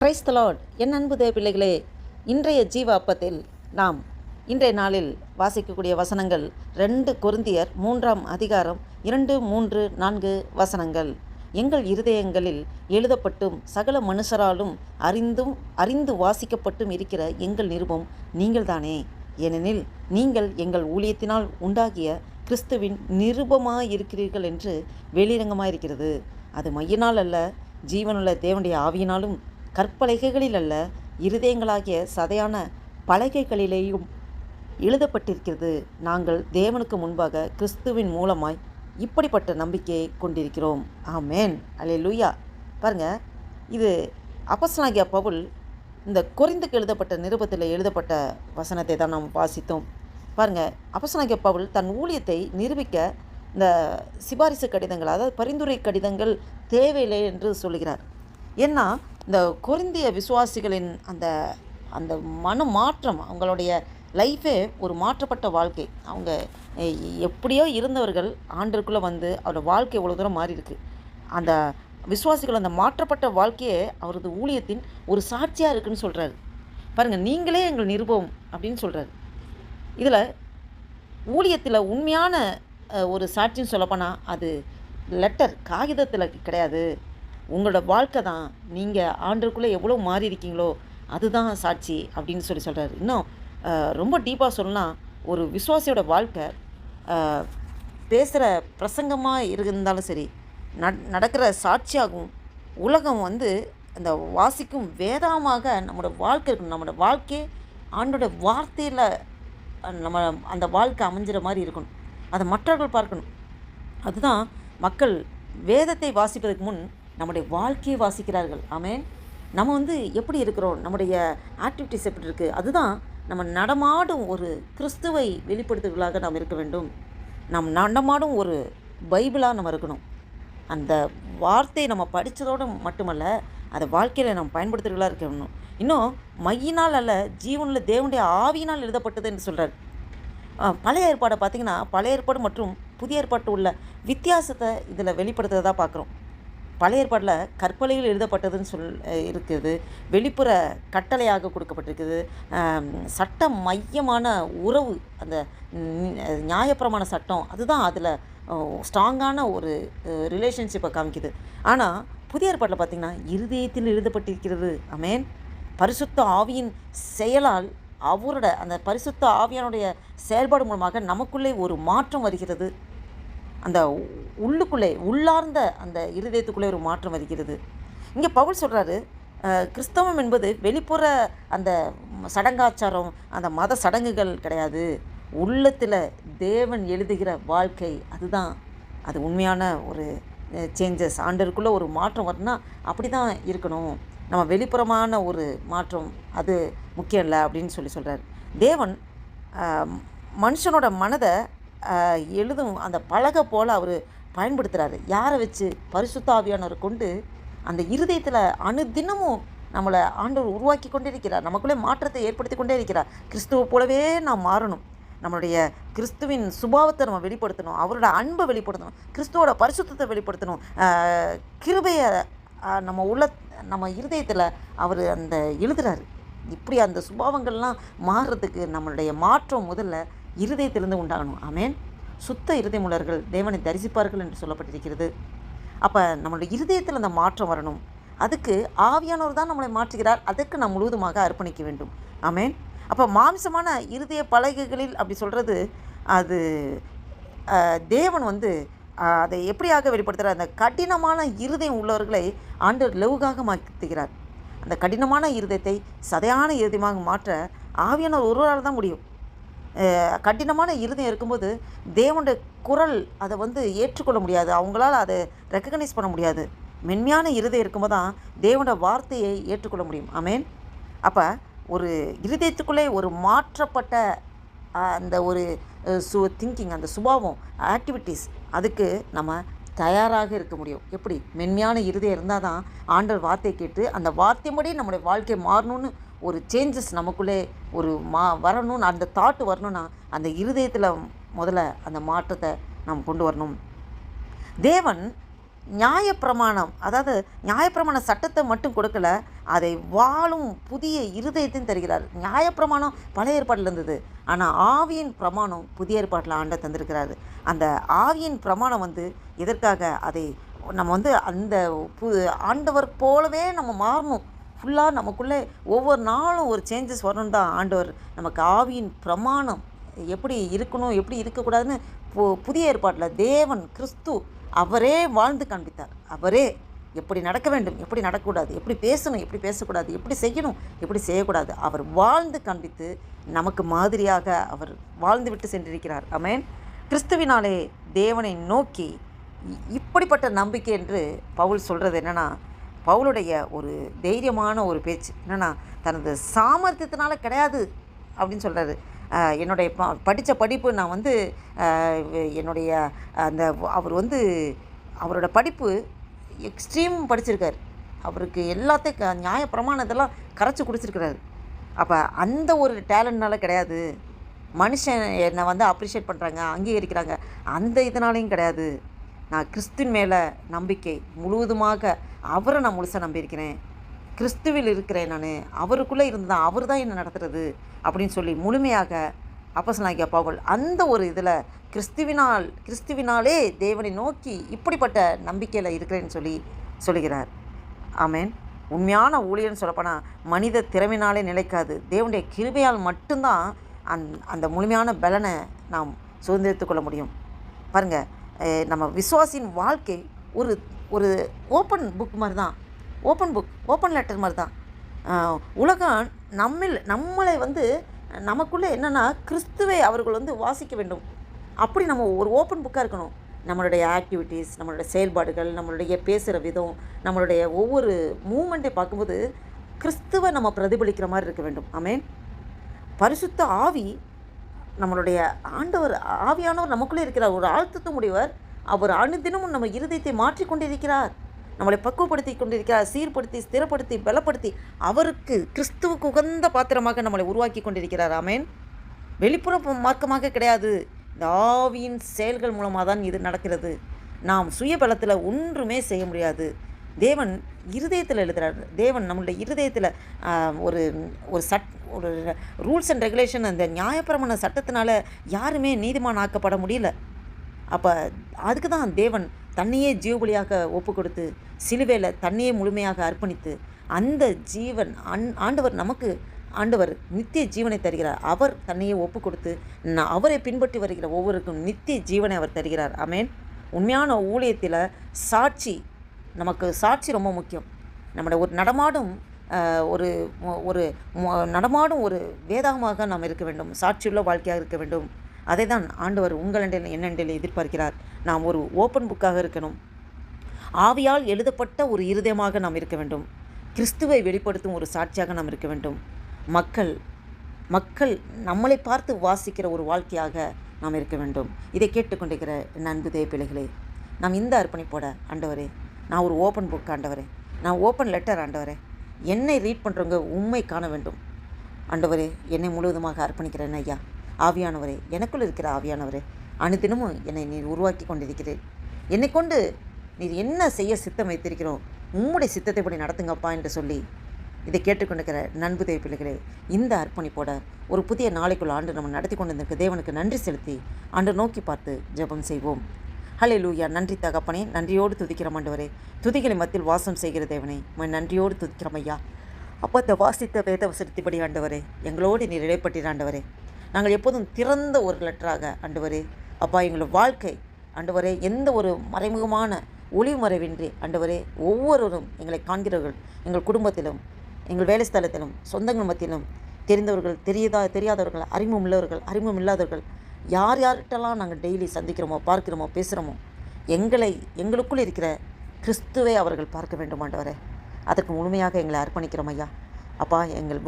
Praise the Lord. என் அன்பு தேவ பிள்ளைகளே, இன்றைய ஜீவ அப்பத்தில் நாம் இன்றைய நாளில் வாசிக்கக்கூடிய வசனங்கள் 2 கொரிந்தியர் 3ஆம் அதிகாரம் 2, 3, 4 வசனங்கள். எங்கள் இருதயங்களில் எழுதப்பட்டும் சகல மனுஷராலும் அறிந்து வாசிக்கப்பட்டும் இருக்கிற எங்கள் நிருபம் நீங்கள்தானே. ஏனெனில் நீங்கள் எங்கள் ஊழியத்தினால் உண்டாகிய கிறிஸ்துவின் நிருபமாயிருக்கிறீர்கள் என்று வெளிரங்கமாயிருக்கிறது. அது மையினால் அல்ல, ஜீவனுள்ள தேவனுடைய ஆவியினாலும் கற்பலகைகளில் அல்ல, இருதயங்களாகிய சதையான பலகைகளிலேயும் எழுதப்பட்டிருக்கிறது. நாங்கள் தேவனுக்கு முன்பாக கிறிஸ்துவின் மூலமாய் இப்படிப்பட்ட நம்பிக்கையை கொண்டிருக்கிறோம். ஆமேன், அல்லேலூயா. பாருங்கள், இது அப்போஸ்தலனாகிய பவுல் இந்த கொரிந்துக்கு எழுதப்பட்ட நிருபத்தில் எழுதப்பட்ட வசனத்தை தான் நாம் வாசித்தோம். பாருங்கள், அப்போஸ்தலனாகிய பவுல் தன் ஊழியத்தை நிரூபிக்க இந்த சிபாரிசு கடிதங்கள், அதாவது பரிந்துரை கடிதங்கள் தேவையில்லை என்று சொல்கிறார். ஏன்னா இந்த கொரிந்திய விசுவாசிகளின் அந்த அந்த மன மாற்றம், அவங்களுடைய லைஃபே ஒரு மாற்றப்பட்ட வாழ்க்கை. அவங்க எப்படியோ இருந்தவர்கள் ஆண்டருக்குள்ளே வந்து அவரோட வாழ்க்கை எவ்வளோ தூரம் மாறி இருக்கு. அந்த விசுவாசிகள் அந்த மாற்றப்பட்ட வாழ்க்கையே அவரது ஊழியத்தின் ஒரு சாட்சியாக இருக்குதுன்னு சொல்கிறாரு. பாருங்கள், நீங்களே எங்கள் நிருபம் அப்படின்னு சொல்கிறாரு. இதில் ஊழியத்தில் உண்மையான ஒரு சாட்சின்னு சொல்லப்போனால் அது லெட்டர் காகிதத்தில் கிடையாது, உங்களோட வாழ்க்கை தான். நீங்கள் ஆண்டருக்குள்ளே எவ்வளோ மாறி இருக்கீங்களோ அதுதான் சாட்சி அப்படின்னு சொல்கிறாரு. இன்னும் ரொம்ப டீப்பாக சொல்லலாம், ஒரு விசுவாசியோட வாழ்க்கை பேசுகிற பிரசங்கமாக இருந்தாலும் சரி, நடக்கிற சாட்சியாகவும் உலகம் வந்து அந்த வாசிக்கும் வேதமாக நம்மளோட வாழ்க்கை இருக்கணும். நம்மளோட வாழ்க்கையே ஆண்டோட வார்த்தையில் நம்ம அந்த வாழ்க்கை அமைஞ்சிற மாதிரி இருக்கணும். அதை மற்றவர்கள் பார்க்கணும். அதுதான் மக்கள் வேதத்தை வாசிப்பதற்கு முன் நம்முடைய வாழ்க்கையை வாசிக்கிறார்கள். ஆமேன். நம்ம வந்து எப்படி இருக்கிறோம், நம்முடைய ஆக்டிவிட்டிஸ் எப்படி இருக்குது, அதுதான் நம்ம நடமாடும் ஒரு கிறிஸ்துவை வெளிப்படுத்துவர்களாக நாம் இருக்க வேண்டும். நாம் நடமாடும் ஒரு பைபிளாக நம்ம இருக்கணும். அந்த வார்த்தையை நம்ம படித்ததோடு மட்டுமல்ல, அதை வாழ்க்கையில் நம்ம பயன்படுத்துகிறவர்களாக இருக்கணும். இன்னும் மையினால் அல்ல, ஜீவனில் தேவனுடைய ஆவியினால் எழுதப்பட்டது என்று சொல்கிறார். பழைய ஏற்பாடை பார்த்திங்கன்னா, பழைய ஏற்பாடு மற்றும் புதிய ஏற்பாட்டு உள்ள வித்தியாசத்தை இதில் வெளிப்படுத்துறதா பார்க்குறோம். பழைய ஏற்பாட்டில் கற்பலையில் எழுதப்பட்டதுன்னு இருக்குது, வெளிப்புற கட்டளையாக கொடுக்கப்பட்டிருக்குது. சட்ட மையமான உறவு, அந்த நியாயப்பிரமாண சட்டம், அதுதான் அதில் ஸ்ட்ராங்கான ஒரு ரிலேஷன்ஷிப்பை காமிக்குது. ஆனால் புதிய ஏற்பாட்டில் பார்த்திங்கன்னா இருதயத்தில் எழுதப்பட்டிருக்கிறது. ஆமேன். பரிசுத்த ஆவியின் செயலால் அவரோட அந்த பரிசுத்த ஆவியானுடைய செயல்பாடு மூலமாக நமக்குள்ளே ஒரு மாற்றம் வருகிறது. அந்த உள்ளுக்குள்ளே உள்ளார்ந்த அந்த இருதயத்துக்குள்ளே ஒரு மாற்றம் வருகிறது. இங்கே பவுல் சொல்கிறாரு, கிறிஸ்தவம் என்பது வெளிப்புற அந்த சடங்காச்சாரம், அந்த மத சடங்குகள் கிடையாது. உள்ளத்தில் தேவன் எழுதுகிற வாழ்க்கை, அதுதான் அது உண்மையான ஒரு சேஞ்சஸ். ஆண்டருக்குள்ளே ஒரு மாற்றம் வரணும்னா அப்படி தான் இருக்கணும். நம்ம வெளிப்புறமான ஒரு மாற்றம் அது முக்கியம் இல்லை அப்படின்னு சொல்கிறார். தேவன் மனுஷனோட மனதை எழுதும் அந்த பலகை போல் அவர் பயன்படுத்துகிறாரு. யாரை வச்சு? பரிசுத்த ஆவியானவரை கொண்டு அந்த இருதயத்தில் அனுதினமும் நம்மளை ஆண்டவர் உருவாக்கி கொண்டே இருக்கிறார். நமக்குள்ளே மாற்றத்தை ஏற்படுத்தி கொண்டே இருக்கிறார். கிறிஸ்துவை போலவே நாம் மாறணும். நம்மளுடைய கிறிஸ்துவின் சுபாவத்தை நம்ம வெளிப்படுத்தணும், அவரோட அன்பை வெளிப்படுத்தணும், கிறிஸ்துவோட பரிசுத்தத்தை வெளிப்படுத்தணும், கிருபையை நம்ம இருதயத்தில் அவர் அந்த எழுதுகிறாரு. இப்படி அந்த சுபாவங்கள்லாம் மாறுறதுக்கு நம்மளுடைய மாற்றம் முதல்ல இருதயத்திலிருந்து உண்டாகணும். ஆமேன். சுத்த இருதயமுள்ளவர்கள் தேவனை தரிசிப்பார்கள் என்று சொல்லப்பட்டிருக்கிறது. அப்போ நம்மளுடைய இருதயத்தில் அந்த மாற்றம் வரணும். அதுக்கு ஆவியானவர் தான் நம்மளை மாற்றுகிறார். அதுக்கு நாம் முழுவதுமாக அர்ப்பணிக்க வேண்டும். ஆமேன். அப்போ மாம்சமான இருதய பலகைகளில் அப்படி சொல்கிறது, அது தேவன் வந்து அதை எப்படியாக வெளிப்படுத்துகிறார்? அந்த கடினமான இருதயம் உள்ளவர்களை ஆண்டவர் லெவுகாக மாற்றுகிறார். அந்த கடினமான இருதயத்தை சதையான இருதயமாக மாற்ற ஆவியானவர் ஒருவரால் தான் முடியும். கடினமான இருதயம் இருக்கும்போது தேவனுடைய குரல் அதை வந்து ஏற்றுக்கொள்ள முடியாது, அவங்களால் அதை ரெக்கக்னைஸ் பண்ண முடியாது. மென்மையான இருதயம் இருக்கும்போது தான் தேவனோட வார்த்தையை ஏற்றுக்கொள்ள முடியும். ஆமேன். அப்போ ஒரு இருதயத்துக்குள்ளே ஒரு மாற்றப்பட்ட அந்த ஒரு திங்கிங், அந்த சுபாவம், ஆக்டிவிட்டீஸ், அதுக்கு நம்ம தயாராக இருக்க முடியும். எப்படி? மென்மையான இருதயம் இருந்தால் தான் ஆண்டவர் வார்த்தையை கேட்டு அந்த வார்த்தைப்படி நம்முடைய வாழ்க்கை மாறணும்னு ஒரு சேஞ்சஸ் நமக்குள்ளே ஒரு வரணும்னு அந்த தாட்டு வரணும்னா அந்த இருதயத்தில் முதல்ல அந்த மாற்றத்தை நாம் கொண்டு வரணும். தேவன் நியாயப்பிரமாணம், அதாவது நியாயப்பிரமாண சட்டத்தை மட்டும் கொடுக்கல, அதை வாழும் புதிய இருதயத்தையும் தருகிறார். நியாயப்பிரமாணம் பழைய ஏற்பாட்டில் இருந்தது, ஆனால் ஆவியின் பிரமாணம் புதிய ஏற்பாட்டில் ஆண்டவர் தந்திருக்கிறாரு. அந்த ஆவியின் பிரமாணம் எதற்காக, அதை நம்ம அந்த ஆண்டவர் போலவே நம்ம மாறணும். ஃபுல்லாக நமக்குள்ளே ஒவ்வொரு நாளும் ஒரு சேஞ்சஸ் வரணும் தான் ஆண்டவர் நமக்கு ஆவியின் பிரமாணம் எப்படி இருக்கணும், எப்படி இருக்கக்கூடாதுன்னு புதிய ஏற்பாட்டில் தேவன் கிறிஸ்து அவரே வாழ்ந்து காண்பித்தார். அவரே எப்படி நடக்க வேண்டும், எப்படி நடக்கக்கூடாது, எப்படி பேசணும், எப்படி பேசக்கூடாது, எப்படி செய்யணும், எப்படி செய்யக்கூடாது, அவர் வாழ்ந்து காண்பித்து நமக்கு மாதிரியாக அவர் வாழ்ந்து விட்டு சென்றிருக்கிறார். ஆமென். கிறிஸ்துவினாலே தேவனை நோக்கி இப்படிப்பட்ட நம்பிக்கை என்று பவுல் சொல்கிறது என்னென்னா, பவுலுடைய ஒரு தைரியமான ஒரு பேச்சு என்னென்னா, தனது சாமர்த்தியத்தினால கிடையாது அப்படின்னு சொல்கிறாரு. என்னுடைய படித்த படிப்பு நான் என்னுடைய அந்த அவர் அவரோட படிப்பு எக்ஸ்ட்ரீம் படிச்சிருக்கார். அவருக்கு எல்லாத்தையும் நியாய பிரமாணத்தெல்லாம் கரைச்சி குடிச்சிருக்கிறாரு. அப்போ அந்த ஒரு டேலண்ட்னால கிடையாது, மனுஷன் என்னை அப்ரிஷியேட் பண்ணுறாங்க, அங்கீகரிக்கிறாங்க, அந்த இதனாலையும் கிடையாது. நான் கிறிஸ்துவின் மேலே நம்பிக்கை முழுவதுமாக அவரை நான் முழுசாக நம்பியிருக்கிறேன். கிறிஸ்துவில் இருக்கிறேன் நான், அவருக்குள்ளே இருந்தால் அவர் தான் என்னை நடத்துகிறது அப்படின்னு சொல்லி முழுமையாக அப்போஸ்தலனாகிய பவுல் அந்த ஒரு இதில் கிறிஸ்துவினாலே தேவனை நோக்கி இப்படிப்பட்ட நம்பிக்கையில் இருக்கிறேன்னு சொல்லுகிறார். ஆமென். உண்மையான ஊழியர்னு சொல்லப்போனால் மனித திறமையினாலே நிலைக்காது, தேவனுடைய கிருபையால் மட்டும்தான் அந்த முழுமையான பலனை நாம் சுதந்திரித்து கொள்ள முடியும். பாருங்கள், நம்ம விசுவாசின் வாழ்க்கை ஒரு ஒரு ஓப்பன் புக் மாதிரி தான், ஓப்பன் லெட்டர் மாதிரி தான். உலகம் நம்மளை நமக்குள்ளே என்னென்னா கிறிஸ்துவை அவர்கள் வாசிக்க வேண்டும். அப்படி நம்ம ஒரு ஓப்பன் புக்காக இருக்கணும். நம்மளுடைய ஆக்டிவிட்டீஸ், நம்மளுடைய செயல்பாடுகள், நம்மளுடைய பேசுகிற விதம், நம்மளுடைய ஒவ்வொரு மூமெண்ட்டை பார்க்கும்போது கிறிஸ்துவை நம்ம பிரதிபலிக்கிற மாதிரி இருக்க வேண்டும். ஆமென். பரிசுத்த ஆவி, நம்மளுடைய ஆண்டவர் ஆவியானவர் நமக்குள்ளே இருக்கிறார். ஒரு ஆழ்த்தத்து முடிவர், அவர் அனுதினமும் நம்ம இருதயத்தை மாற்றிக்கொண்டிருக்கிறார், நம்மளை பக்குவப்படுத்தி கொண்டிருக்கிறார், சீர்படுத்தி ஸ்திரப்படுத்தி பலப்படுத்தி அவருக்கு கிறிஸ்துவுக்கு உகந்த பாத்திரமாக நம்மளை உருவாக்கி கொண்டிருக்கிறார். ஆமென். வெளிப்புற மார்க்கமாக கிடையாது, இந்த ஆவியின் செயல்கள் மூலமாக தான் இது நடக்கிறது. நாம் சுய பலத்தில் ஒன்றுமே செய்ய முடியாது. தேவன் இருதயத்தில் எழுதுகிறார். தேவன் நம்மளுடைய இருதயத்தில் ஒரு ஒரு ரூல்ஸ் அண்ட் ரெகுலேஷன், அந்த நியாயப்பிரமாண சட்டத்தினால யாருமே நீதிமான் ஆக்கப்பட முடியல. அப்போ அதுக்கு தான் தேவன் தன்னையே ஜீவபலியாக ஒப்பு கொடுத்து சிலுவையில் தன்னையே முழுமையாக அர்ப்பணித்து அந்த ஜீவன் ஆண்டவர் நித்திய ஜீவனை தருகிறார். அவர் தன்னையே ஒப்பு கொடுத்து அவரை பின்பற்றி வருகிற ஒவ்வொருக்கும் நித்திய ஜீவனை அவர் தருகிறார். ஆமென். உண்மையான ஊழியத்தில் நமக்கு சாட்சி ரொம்ப முக்கியம். நம்முடைய ஒரு நடமாடும் ஒரு வேதாகமாக நாம் இருக்க வேண்டும், சாட்சியுள்ள வாழ்க்கையாக இருக்க வேண்டும். அதை தான் ஆண்டவர் உங்களண்டில் என்னண்டில் எதிர்பார்க்கிறார். நாம் ஒரு ஓப்பன் புக்காக இருக்கணும். ஆவியால் எழுதப்பட்ட ஒரு இருதயமாக நாம் இருக்க வேண்டும். கிறிஸ்துவை வெளிப்படுத்தும் ஒரு சாட்சியாக நாம் இருக்க வேண்டும். மக்கள் நம்மளை பார்த்து வாசிக்கிற ஒரு வாழ்க்கையாக நாம் இருக்க வேண்டும். இதை கேட்டுக்கொண்டிருக்கிற என் அன்பு தேவ பிள்ளைகளே, நாம் இந்த அர்ப்பணிப்போட, ஆண்டவரே நான் ஒரு ஓப்பன் புக் ஆண்டவரே, நான் ஓப்பன் லெட்டர் ஆண்டவரே, என்னை ரீட் பண்ணுறவங்க உண்மை காண வேண்டும். ஆண்டவரே என்னை முழுவதுமாக அர்ப்பணிக்கிறேன் ஐயா. ஆவியானவரே, எனக்குள் இருக்கிற ஆவியானவரே, அனுதினமும் என்னை நீர் உருவாக்கி கொண்டிருக்கிறேன். என்னை கொண்டு நீர் என்ன செய்ய சித்தம் வைத்திருக்கிறோம், உம்முடைய சித்தத்தை படி நடத்துங்கப்பா என்று சொல்லி இதை கேட்டுக்கொண்டிருக்கிற நண்பு தேவ பிள்ளைகளே, இந்த அர்ப்பணிப்போட ஒரு புதிய நாளைக்குள்ள ஆண்டு நம்ம நடத்தி கொண்டு வந்திருக்க தேவனுக்கு நன்றி செலுத்தி ஆண்டு நோக்கி பார்த்து ஜெபம் செய்வோம். ஹல்லேலூயா. நன்றி தகப்பனே, நன்றியோடு துதிக்கிறோம் ஆண்டவரே. துதிகளை மத்தியில் வாசம் செய்கிற தேவனே, நன்றியோடு துதிக்கிறோம் ஐயா. அப்போ அந்த வாசித்த வேத வசனத்தின்படி ஆண்டவரே, எங்களோடு நீர் இடைப்பட்டீர் ஆண்டவரே. நாங்கள் எப்போதும் திறந்த ஒரு லெட்டராக ஆண்டவரே, அப்பா எங்களோட வாழ்க்கை ஆண்டவரே எந்த ஒரு மறைமுகமான ஒளிமறைவின்றி ஆண்டவரே ஒவ்வொருவரும் எங்களை காண்கிறவர்கள், எங்கள் குடும்பத்திலும் எங்கள் வேலை ஸ்தலத்திலும் சொந்தங்கள் மத்தியிலும் தெரிந்தவர்கள் தெரியாதவர்கள், அறிமுகம் உள்ளவர்கள் அறிமுகம் இல்லாதவர்கள், யார்கிட்டலாம் நாங்கள் டெய்லி சந்திக்கிறோமோ பார்க்கிறோமோ பேசுகிறோமோ எங்களுக்குள் இருக்கிற கிறிஸ்துவை அவர்கள் பார்க்க வேண்டும் ஆண்டவரே. அதற்கு முழுமையாக எங்களை அர்ப்பணிக்கிறோம் ஐயா. அப்பா எங்கள்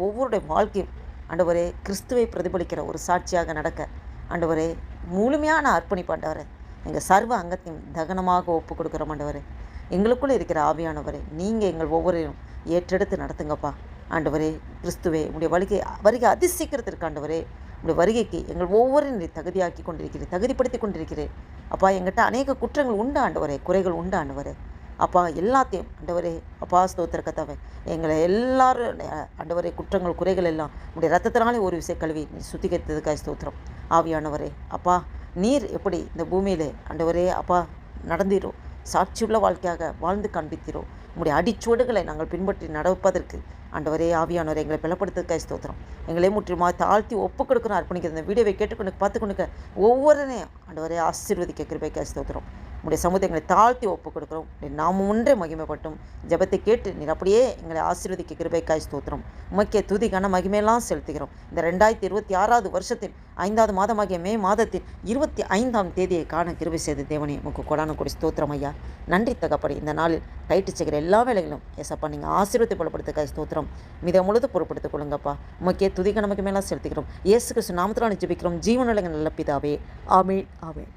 ஒவ்வொருடைய வாழ்க்கையும் ஆண்டவரே கிறிஸ்துவை பிரதிபலிக்கிற ஒரு சாட்சியாக நடக்க ஆண்டவரே முழுமையான அர்ப்பணிப்பு ஆண்டவரே. எங்கள் சர்வ அங்கத்தையும் தகனமாக ஒப்பு கொடுக்குறோம் ஆண்டவரே. எங்களுக்குள்ளே இருக்கிற ஆவியானவரே, நீங்கள் எங்கள் ஒவ்வொருவரையும் ஏற்றெடுத்து நடத்துங்கப்பா ஆண்டவரே. கிறிஸ்துவே உடைய வருகை அதிசீக்கிரத்திற்கு ஆண்டவரே உங்களுடைய வருகைக்கு எங்கள் ஒவ்வொருவரையும் நீர் தகுதியாக்கி கொண்டிருக்கிறேன், தகுதிப்படுத்தி கொண்டிருக்கிறேன். அப்பா, எங்கிட்ட அநேக குற்றங்கள் உண்டு ஆண்டவரே, குறைகள் உண்டு ஆண்டவரே. அப்பா, எல்லாத்தையும் ஆண்டவரே அப்பா ஸ்தோத்திர கர்த்தாவே, எங்களை எல்லாரும் ஆண்டவரே குற்றங்கள் குறைகள் எல்லாம் உங்களுடைய ரத்தத்தினாலே ஒரு விஷயம் கழுவி நீர் சுத்திகரித்ததுக்காக ஸ்தோத்திரம். ஆவியானவரே அப்பா, நீர் எப்படி இந்த பூமியிலே ஆண்டவரே அப்பா நடந்தீரோ, சாட்சியுள்ள வாழ்க்கையாக வாழ்ந்து காண்பித்தீரோ, உங்களுடைய அடிச்சுவடுகளை நாங்கள் பின்பற்றி நடப்பதற்கு ஆண்டவரே ஆவியானவரை எங்களை பலப்படுத்துறதுக்காக ஸ்தோத்திரம். எங்களே முற்றிலுமாக தாழ்த்தி ஒப்பு கொடுக்கணும் அர்ப்பணிக்கிறது. இந்த வீடியோவை கேட்டுக்கொண்டு பார்த்துக்கொண்டு ஒவ்வொருனையும் ஆண்டவரே ஆசீர்வதிக்க கிருபைக்காக ஸ்தோத்திரம். உங்களுடைய சமூகத்தை எங்களை தாழ்த்தி ஒப்பு கொடுக்குறோம். நாம் ஒன்றே மகிமைப்பட்டும் ஜெபத்தை கேட்டு நீர் அப்படியே எங்களை ஆசீர்வதிக்க கிருபைக்காய் ஸ்தோத்திரம். உமக்கே துதி கன மகிமையெல்லாம் செலுத்துகிறோம். இந்த 2026 வருஷத்தின் 5வது மாதமாகிய மே மாதத்தின் 25ஆம் தேதியை காண கிருபை செய்த தேவனே உமக்கு கொடான கொடி ஸ்தோத்திரம் ஐயா. நன்றி தகப்படி. இந்த நாளில் கைட்டு செய்கிற எல்லா வேலைகளும் ஏசப்பா நீங்கள் ஆசீர்வத்தை பலப்படுத்துக்காய் ஸ்தோத்திரம். மித முழுது பொறுப்படுத்திக் கொள்ளுங்கப்பா. உமக்கே துதி கன மகிமையெல்லாம் செலுத்துகிறோம். இயேசு கிறிஸ்து நாமத்தினால ஜெபிக்கிறோம் ஜீவனுள்ள நல்ல பிதாவே. ஆமென், ஆமென்.